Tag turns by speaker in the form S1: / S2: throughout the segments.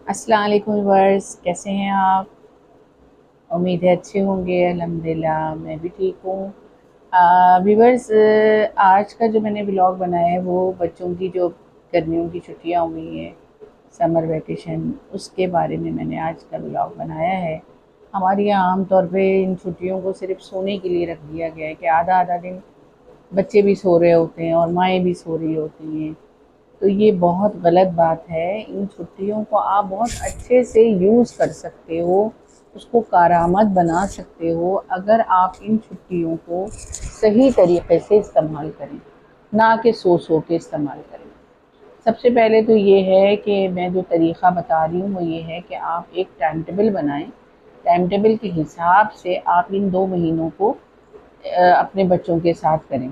S1: السلام علیکم ویورس، کیسے ہیں آپ؟ امید ہے اچھے ہوں گے۔ الحمدللہ میں بھی ٹھیک ہوں۔ ویورس، آج کا جو میں نے ولاگ بنایا ہے وہ بچوں کی جو گرمیوں کی چھٹیاں ہوئی ہیں، سمر ویکیشن، اس کے بارے میں نے آج کا ولاگ بنایا ہے۔ ہمارے یہاں عام طور پہ ان چھٹیوں کو صرف سونے کے لیے رکھ دیا گیا ہے کہ آدھا آدھا دن بچے بھی سو رہے ہوتے ہیں اور مائیں بھی سو رہی ہوتی ہیں۔ تو یہ بہت غلط بات ہے۔ ان چھٹیوں کو آپ بہت اچھے سے یوز کر سکتے ہو، اس کو کارآمد بنا سکتے ہو اگر آپ ان چھٹیوں کو صحیح طریقے سے استعمال کریں، نہ کہ سو سو کے استعمال کریں۔ سب سے پہلے تو یہ ہے کہ میں جو طریقہ بتا رہی ہوں وہ یہ ہے کہ آپ ایک ٹائم ٹیبل بنائیں۔ ٹائم ٹیبل کے حساب سے آپ ان 2 مہینوں کو اپنے بچوں کے ساتھ کریں۔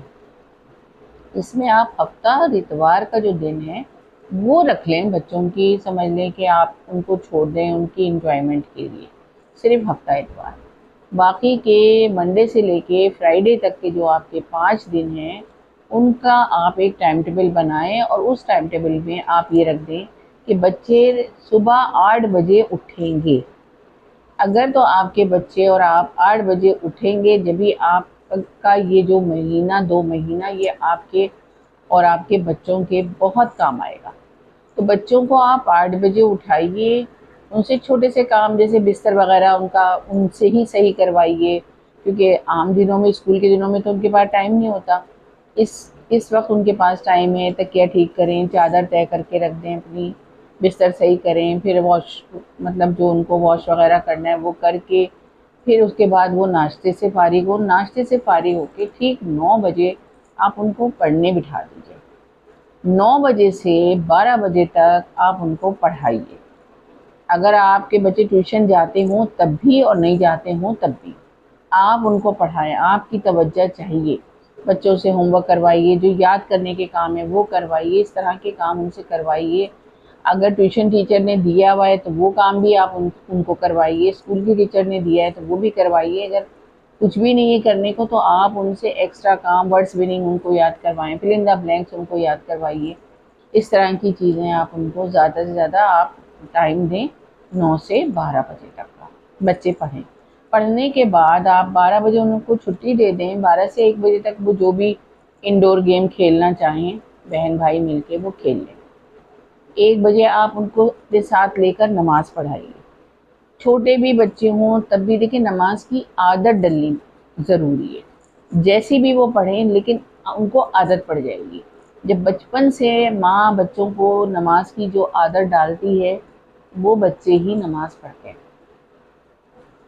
S1: اس میں آپ ہفتہ اتوار کا جو دن ہے وہ رکھ لیں، بچوں کی سمجھ لیں کہ آپ ان کو چھوڑ دیں ان کی انجوائمنٹ کے لیے، صرف ہفتہ اتوار۔ باقی کے منڈے سے لے کے فرائیڈے تک کے جو آپ کے 5 دن ہیں ان کا آپ ایک ٹائم ٹیبل بنائیں، اور اس ٹائم ٹیبل میں آپ یہ رکھ دیں کہ بچے صبح 8 بجے اٹھیں گے۔ اگر تو آپ کے بچے اور آپ 8 بجے اٹھیں گے، جبھی آپ کا یہ جو مہینہ 2 مہینہ یہ آپ کے اور آپ کے بچوں کے بہت کام آئے گا۔ تو بچوں کو آپ 8 بجے اٹھائیے، ان سے چھوٹے سے کام جیسے بستر وغیرہ ان سے ہی صحیح کروائیے، کیونکہ عام دنوں میں اسکول کے دنوں میں تو ان کے پاس ٹائم نہیں ہوتا۔ اس اس وقت ان کے پاس ٹائم ہے، تکیہ ٹھیک کریں، چادر طے کر کے رکھ دیں اپنی، بستر صحیح کریں، پھر مطلب جو ان کو واش وغیرہ کرنا ہے وہ کر کے پھر اس کے بعد وہ ناشتے سے فارغ ہو کے ٹھیک 9 بجے آپ ان کو پڑھنے بٹھا دیجیے۔ 9 بجے سے 12 بجے تک آپ ان کو پڑھائیے۔ اگر آپ کے بچے ٹیوشن جاتے ہوں تب بھی اور نہیں جاتے ہوں تب بھی آپ ان کو پڑھائیں، آپ کی توجہ چاہیے۔ بچوں سے ہوم ورک کروائیے، جو یاد کرنے کے کام ہیں وہ کروائیے، اس طرح کے کام ان سے کروائیے۔ اگر ٹیوشن ٹیچر نے دیا ہوا ہے تو وہ کام بھی آپ ان کو کروائیے، اسکول کی ٹیچر نے دیا ہے تو وہ بھی کروائیے۔ اگر کچھ بھی نہیں ہے کرنے کو تو آپ ان سے ایکسٹرا کام، ورڈز وننگ ان کو یاد کروائیں، فل ان دا بلینکس ان کو یاد کروائیے۔ اس طرح کی چیزیں آپ ان کو زیادہ سے زیادہ آپ ٹائم دیں، 9 سے 12 بجے تک کا بچے پڑھیں۔ پڑھنے کے بعد آپ 12 بجے ان کو چھٹی دے دیں، 12 سے 1 بجے تک وہ جو بھی انڈور گیم کھیلنا چاہیں بہن بھائی مل کے وہ کھیل لیں۔ 1 بجے آپ ان کو اپنے ساتھ لے کر نماز پڑھائیے۔ چھوٹے بھی بچے ہوں تب بھی دیکھیں نماز کی عادت ڈلنی ضروری ہے، جیسی بھی وہ پڑھیں لیکن ان کو عادت پڑ جائے گی۔ جب بچپن سے ماں بچوں کو نماز کی جو عادت ڈالتی ہے وہ بچے ہی نماز پڑھتے ہیں۔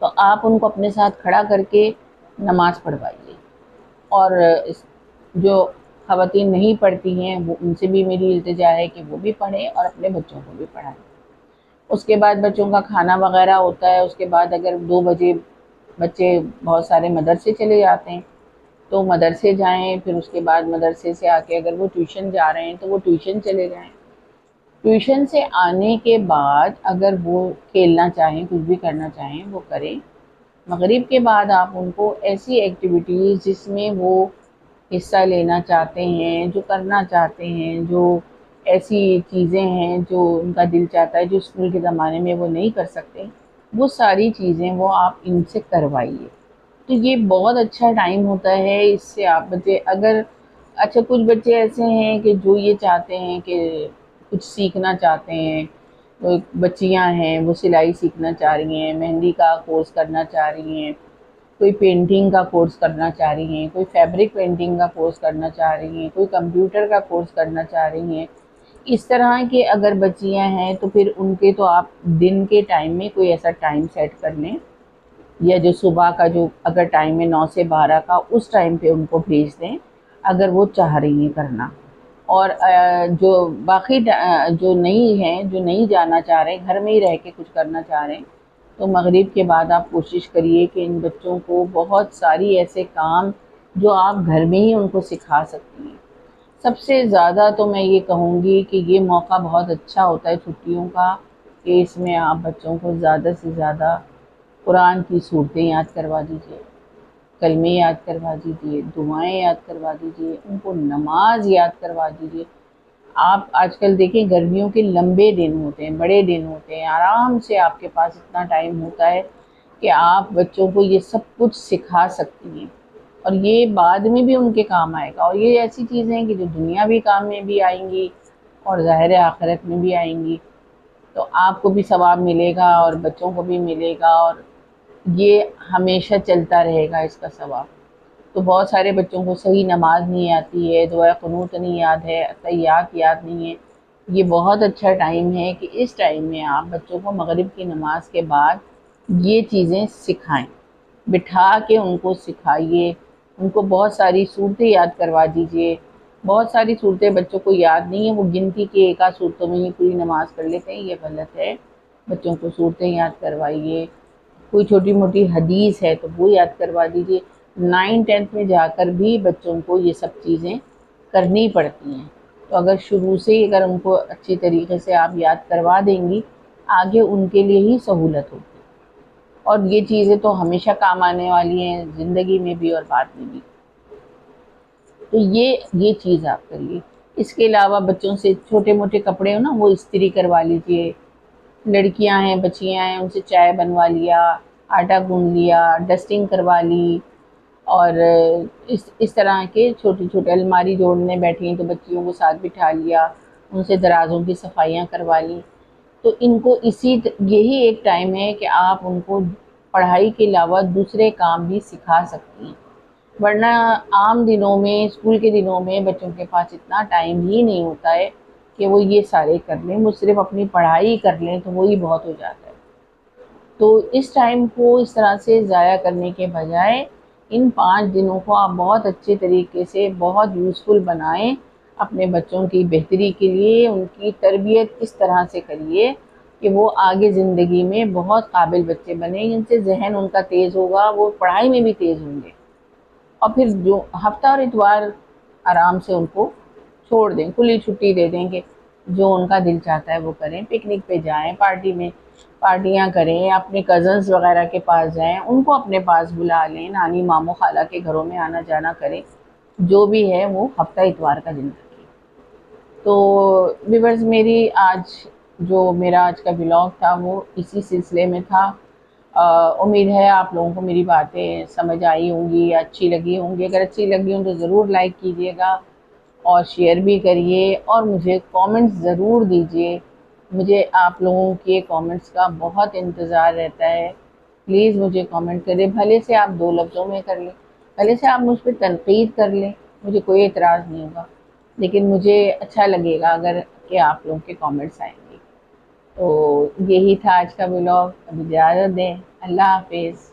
S1: تو آپ ان کو اپنے ساتھ کھڑا کر کے نماز پڑھوائیے، اور جو خواتین نہیں پڑھتی ہیں وہ ان سے بھی میری التجا ہے کہ وہ بھی پڑھیں اور اپنے بچوں کو بھی پڑھائیں۔ اس کے بعد بچوں کا کھانا وغیرہ ہوتا ہے، اس کے بعد اگر 2 بجے بچے بہت سارے مدرسے چلے جاتے ہیں تو مدرسے جائیں، پھر اس کے بعد مدرسے سے آ کے اگر وہ ٹیوشن جا رہے ہیں تو وہ ٹیوشن چلے جائیں۔ ٹیوشن سے آنے کے بعد اگر وہ کھیلنا چاہیں، کچھ بھی کرنا چاہیں وہ کریں۔ مغرب کے بعد آپ ان کو ایسی ایکٹیویٹیز جس میں وہ حصہ لینا چاہتے ہیں، جو کرنا چاہتے ہیں، جو ایسی چیزیں ہیں جو ان کا دل چاہتا ہے جو اسکول کے زمانے میں وہ نہیں کر سکتے، وہ ساری چیزیں وہ آپ ان سے کروائیے۔ تو یہ بہت اچھا ٹائم ہوتا ہے، اس سے آپ بچے اگر اچھا کچھ بچے ایسے ہیں کہ جو یہ چاہتے ہیں کہ کچھ سیکھنا چاہتے ہیں، بچیاں ہیں وہ سلائی سیکھنا چاہ رہی ہیں، مہندی کا کورس کرنا چاہ رہی ہیں، کوئی پینٹنگ کا کورس کرنا چاہ رہی ہیں، کوئی فیبرک پینٹنگ کا کورس کرنا چاہ رہی ہیں، کوئی کمپیوٹر کا کورس کرنا چاہ رہی ہیں۔ اس طرح کے اگر بچیاں ہیں تو پھر ان کے تو آپ دن کے ٹائم میں کوئی ایسا ٹائم سیٹ کر لیں، یا جو صبح کا جو اگر ٹائم ہے 9 سے 12 کا اس ٹائم پہ ان کو بھیج دیں اگر وہ چاہ رہی ہیں کرنا۔ اور جو باقی جو نہیں ہیں، جو نہیں جانا چاہ رہے، گھر میں ہی رہ کے کچھ کرنا چاہ رہے ہیں، تو مغرب کے بعد آپ کوشش کریے کہ ان بچوں کو بہت ساری ایسے کام جو آپ گھر میں ہی ان کو سکھا سکتی ہیں۔ سب سے زیادہ تو میں یہ کہوں گی کہ یہ موقع بہت اچھا ہوتا ہے چھٹیوں کا، کہ اس میں آپ بچوں کو زیادہ سے زیادہ قرآن کی صورتیں یاد کروا دیجیے، کلمے یاد کروا دیجیے، دعائیں یاد کروا دیجیے، ان کو نماز یاد کروا دیجیے۔ آپ آج کل دیکھیں گرمیوں کے لمبے دن ہوتے ہیں، بڑے دن ہوتے ہیں، آرام سے آپ کے پاس اتنا ٹائم ہوتا ہے کہ آپ بچوں کو یہ سب کچھ سکھا سکتی ہیں، اور یہ بعد میں بھی ان کے کام آئے گا، اور یہ ایسی چیزیں ہیں کہ جو دنیا بھی کام میں بھی آئیں گی اور ظاہر آخرت میں بھی آئیں گی، تو آپ کو بھی ثواب ملے گا اور بچوں کو بھی ملے گا، اور یہ ہمیشہ چلتا رہے گا اس کا ثواب۔ تو بہت سارے بچوں کو صحیح نماز نہیں آتی ہے، دعائے قنوت نہیں یاد ہے، تحیات یاد نہیں ہے۔ یہ بہت اچھا ٹائم ہے کہ اس ٹائم میں آپ بچوں کو مغرب کی نماز کے بعد یہ چیزیں سکھائیں، بٹھا کے ان کو سکھائیے، ان کو بہت ساری صورتیں یاد کروا دیجئے۔ بہت ساری صورتیں بچوں کو یاد نہیں ہیں، وہ گنتی کے ایک آدھ صورتوں میں ہی پوری نماز پڑھ لیتے ہیں، یہ غلط ہے۔ بچوں کو صورتیں یاد کروائیے، کوئی چھوٹی موٹی حدیث ہے تو وہ یاد کروا دیجیے۔ 9 10 میں جا کر بھی بچوں کو یہ سب چیزیں کرنی پڑتی ہیں، تو اگر شروع سے ہی اگر ان کو اچھی طریقے سے آپ یاد کروا دیں گی، آگے ان کے لیے ہی سہولت ہوگی، اور یہ چیزیں تو ہمیشہ کام آنے والی ہیں زندگی میں بھی اور بعد میں بھی۔ تو یہ چیز آپ کریے۔ اس کے علاوہ بچوں سے چھوٹے موٹے کپڑے ہو نا، وہ استری کروا لیجیے۔ لڑکیاں ہیں، بچیاں ہیں، ان سے چائے بنوا لیا، آٹا گوندھ لیا، ڈسٹنگ کروا لی، اور اس طرح کے چھوٹے چھوٹے الماری جوڑنے بیٹھی ہیں تو بچیوں کو ساتھ بٹھا لیا، ان سے درازوں کی صفائیاں کروا لی۔ تو ان کو یہی ایک ٹائم ہے کہ آپ ان کو پڑھائی کے علاوہ دوسرے کام بھی سکھا سکتی ہیں، ورنہ عام دنوں میں، اسکول کے دنوں میں بچوں کے پاس اتنا ٹائم ہی نہیں ہوتا ہے کہ وہ یہ سارے کر لیں، وہ صرف اپنی پڑھائی کر لیں تو وہی بہت ہو جاتا ہے۔ تو اس ٹائم کو اس طرح سے ضائع کرنے کے بجائے ان 5 دنوں کو آپ بہت اچھے طریقے سے بہت یوزفل بنائیں، اپنے بچوں کی بہتری کے لیے ان کی تربیت اس طرح سے کریے کہ وہ آگے زندگی میں بہت قابل بچے بنیں، جن سے ذہن ان کا تیز ہوگا، وہ پڑھائی میں بھی تیز ہوں گے، اور پھر جو ہفتہ اور اتوار آرام سے ان کو چھوڑ دیں، کھلی چھٹی دے دیں کہ جو ان کا دل چاہتا ہے وہ کریں، پکنک پہ جائیں، پارٹیاں کریں، اپنے کزنز وغیرہ کے پاس جائیں، ان کو اپنے پاس بلا لیں، نانی ماموں خالہ کے گھروں میں آنا جانا کریں، جو بھی ہے وہ ہفتہ اتوار کا دن رکھیں۔ تو ویورز، میرا آج کا ولاگ تھا وہ اسی سلسلے میں تھا۔ امید ہے آپ لوگوں کو میری باتیں سمجھ آئی ہوں گی یا اچھی لگی ہوں گی۔ اگر اچھی لگی ہوں تو ضرور لائک کیجیے گا اور شیئر بھی کریے، اور مجھے کامنٹس ضرور دیجیے۔ مجھے آپ لوگوں کے کامنٹس کا بہت انتظار رہتا ہے، پلیز مجھے کامنٹ کریں، بھلے سے آپ 2 لفظوں میں کر لیں، بھلے سے آپ مجھ پہ تنقید کر لیں، مجھے کوئی اعتراض نہیں ہوگا، لیکن مجھے اچھا لگے گا اگر کہ آپ لوگوں کے کامنٹس آئیں گے۔ تو یہی تھا آج کا ولاگ، اب اجازت دیں، اللہ حافظ۔